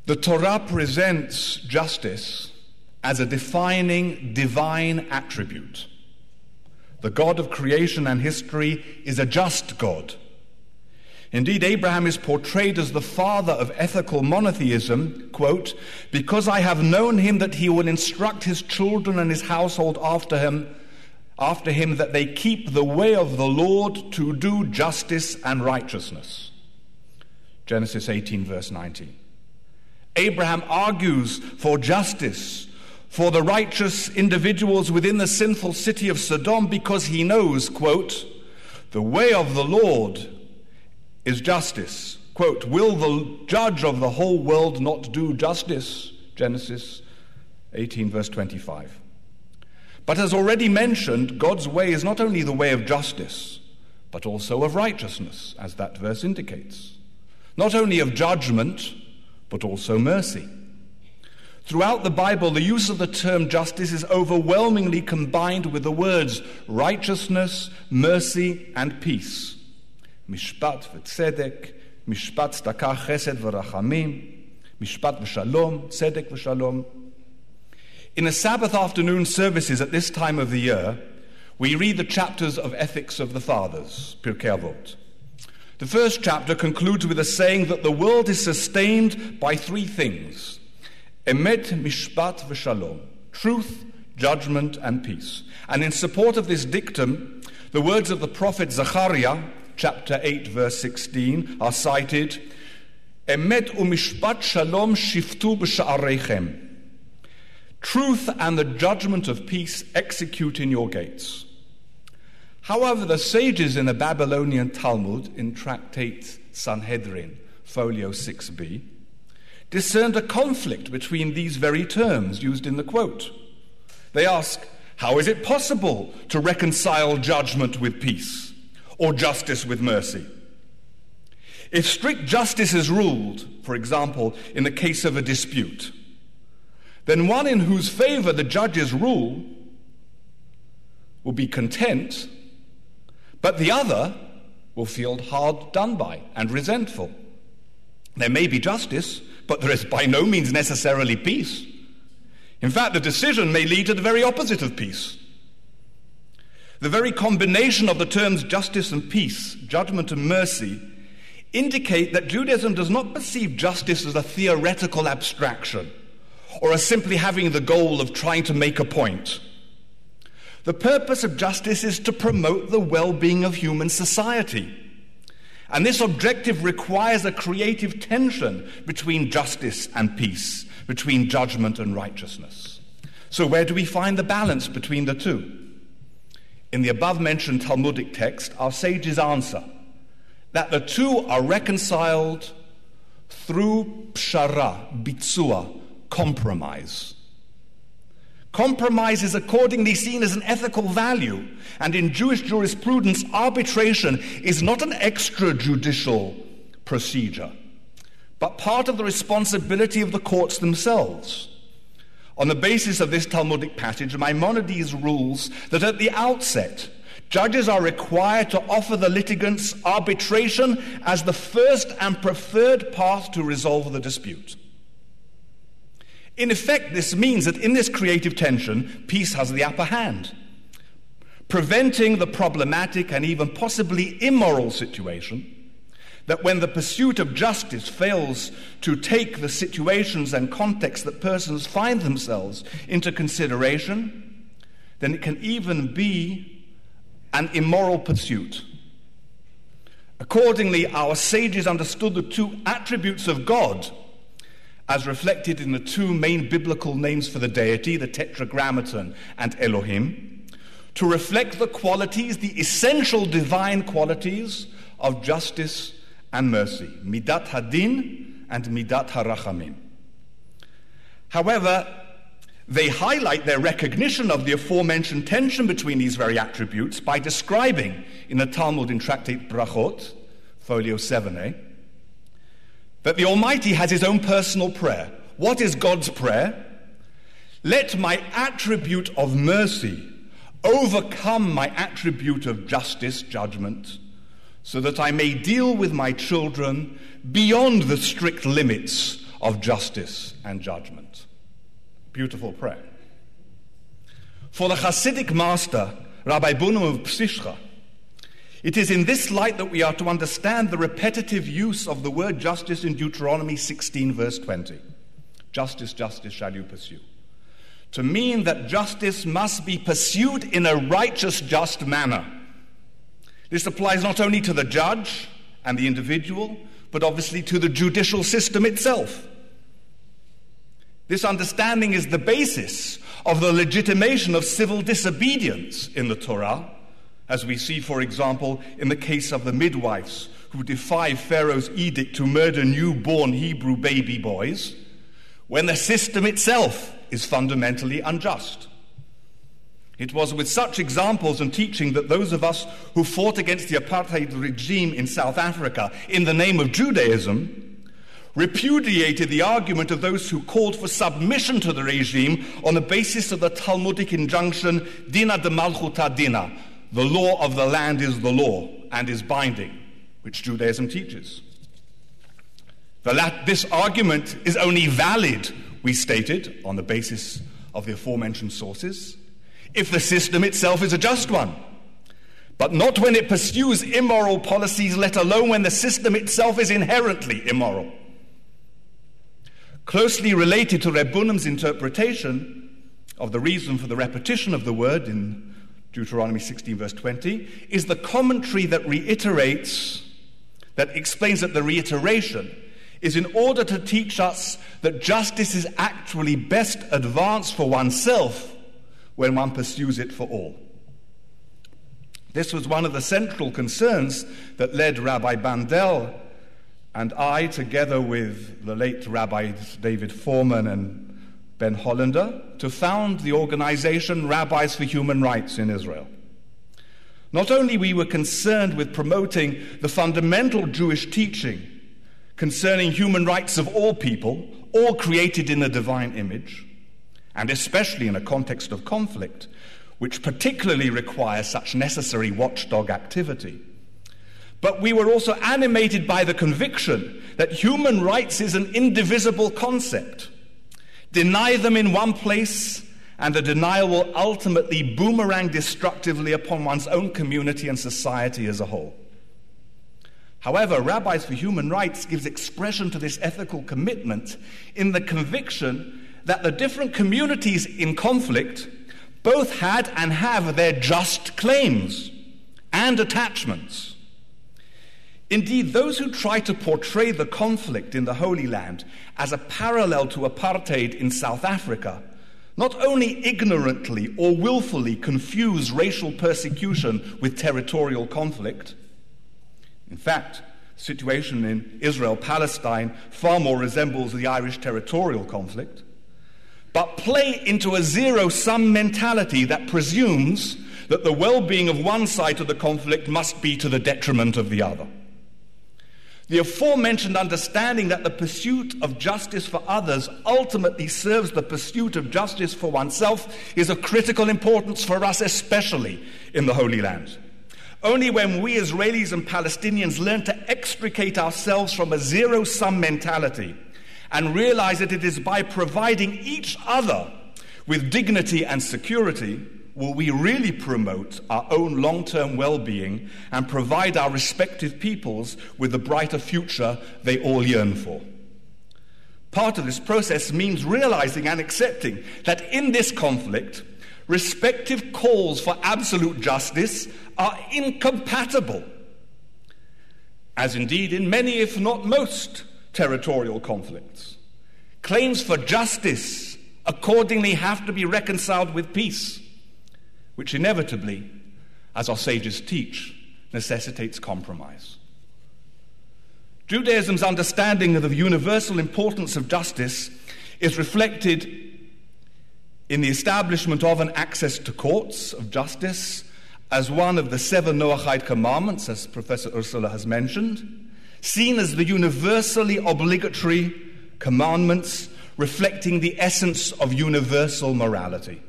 The Torah presents justice as a defining divine attribute. The God of creation and history is a just God. Indeed, Abraham is portrayed as the father of ethical monotheism, quote, because I have known him that he will instruct his children and his household after him that they keep the way of the Lord to do justice and righteousness. Genesis 18, verse 19. Abraham argues for justice for the righteous individuals within the sinful city of Sodom because he knows, quote, the way of the Lord is justice. Quote, will the judge of the whole world not do justice? Genesis 18, verse 25. But as already mentioned, God's way is not only the way of justice, but also of righteousness, as that verse indicates. Not only of judgment, but also mercy. Throughout the Bible, the use of the term justice is overwhelmingly combined with the words righteousness, mercy, and peace. Mishpat v'tzedek, mishpat tzedakah, chesed v'rachamim, mishpat v'shalom, tzedek v'shalom. In the Sabbath afternoon services at this time of the year, we read the chapters of Ethics of the Fathers, Pirkei Avot. The first chapter concludes with a saying that the world is sustained by three things: emet, mishpat, v'shalom, truth, judgment, and peace. And in support of this dictum, the words of the prophet Zechariah, chapter 8, verse 16, are cited, emet u'mishpat shalom shiftu b'sha'areichem. Truth and the judgment of peace execute in your gates. However, the sages in the Babylonian Talmud, in Tractate Sanhedrin, folio 6b, discerned a conflict between these very terms used in the quote. They ask, how is it possible to reconcile judgment with peace, or justice with mercy? If strict justice is ruled, for example, in the case of a dispute, then one in whose favor the judges rule will be content, but the other will feel hard done by and resentful. There may be justice, but there is by no means necessarily peace. In fact, the decision may lead to the very opposite of peace. The very combination of the terms justice and peace, judgment and mercy, indicate that Judaism does not perceive justice as a theoretical abstraction or as simply having the goal of trying to make a point. The purpose of justice is to promote the well-being of human society. And this objective requires a creative tension between justice and peace, between judgment and righteousness. So where do we find the balance between the two? In the above-mentioned Talmudic text, our sages answer that the two are reconciled through pshara, bitzua, compromise. Compromise is accordingly seen as an ethical value, and in Jewish jurisprudence, arbitration is not an extrajudicial procedure, but part of the responsibility of the courts themselves. On the basis of this Talmudic passage, Maimonides rules that at the outset, judges are required to offer the litigants arbitration as the first and preferred path to resolve the dispute. In effect, this means that in this creative tension, peace has the upper hand, preventing the problematic and even possibly immoral situation that when the pursuit of justice fails to take the situations and contexts that persons find themselves into consideration, then it can even be an immoral pursuit. Accordingly, our sages understood the two attributes of God as reflected in the two main biblical names for the deity, the Tetragrammaton and Elohim, to reflect the qualities, the essential divine qualities of justice and mercy, Midat Hadin and Midat Harachamim. However, they highlight their recognition of the aforementioned tension between these very attributes by describing in the Talmud in Tractate Brachot, folio 7a, that the Almighty has his own personal prayer. What is God's prayer? Let my attribute of mercy overcome my attribute of justice, judgment, so that I may deal with my children beyond the strict limits of justice and judgment. Beautiful prayer. For the Hasidic master, Rabbi Bunam of Psishcha, it is in this light that we are to understand the repetitive use of the word justice in Deuteronomy 16, verse 20. Justice, justice shall you pursue. To mean that justice must be pursued in a righteous, just manner. This applies not only to the judge and the individual, but obviously to the judicial system itself. This understanding is the basis of the legitimation of civil disobedience in the Torah, as we see, for example, in the case of the midwives who defy Pharaoh's edict to murder newborn Hebrew baby boys, when the system itself is fundamentally unjust. It was with such examples and teaching that those of us who fought against the apartheid regime in South Africa in the name of Judaism repudiated the argument of those who called for submission to the regime on the basis of the Talmudic injunction, Dina de Malchuta Dina, the law of the land is the law and is binding, which Judaism teaches. This argument is only valid, we stated, on the basis of the aforementioned sources, if the system itself is a just one, but not when it pursues immoral policies, let alone when the system itself is inherently immoral. Closely related to Reb Bunam's interpretation of the reason for the repetition of the word in Deuteronomy 16, verse 20, is the commentary that explains that the reiteration is in order to teach us that justice is actually best advanced for oneself when one pursues it for all. This was one of the central concerns that led Rabbi Bandel and I, together with the late Rabbis David Foreman and Ben Hollander, to found the organization Rabbis for Human Rights in Israel. Not only we were concerned with promoting the fundamental Jewish teaching concerning human rights of all people, all created in a divine image, and especially in a context of conflict, which particularly requires such necessary watchdog activity, but we were also animated by the conviction that human rights is an indivisible concept. Deny them in one place, and the denial will ultimately boomerang destructively upon one's own community and society as a whole. However, Rabbis for Human Rights gives expression to this ethical commitment in the conviction that the different communities in conflict both had and have their just claims and attachments. Indeed, those who try to portray the conflict in the Holy Land as a parallel to apartheid in South Africa not only ignorantly or willfully confuse racial persecution with territorial conflict. In fact, the situation in Israel-Palestine far more resembles the Irish territorial conflict, but play into a zero-sum mentality that presumes that the well-being of one side of the conflict must be to the detriment of the other. The aforementioned understanding that the pursuit of justice for others ultimately serves the pursuit of justice for oneself is of critical importance for us, especially in the Holy Land. Only when we Israelis and Palestinians learn to extricate ourselves from a zero-sum mentality and realize that it is by providing each other with dignity and security will we really promote our own long-term well-being and provide our respective peoples with the brighter future they all yearn for. Part of this process means realizing and accepting that in this conflict, respective calls for absolute justice are incompatible, as indeed in many, if not most, territorial conflicts. Claims for justice accordingly have to be reconciled with peace, which inevitably, as our sages teach, necessitates compromise. Judaism's understanding of the universal importance of justice is reflected in the establishment of an access to courts of justice as one of the 7 Noahide commandments, as Professor Ursula has mentioned, seen as the universally obligatory commandments reflecting the essence of universal morality.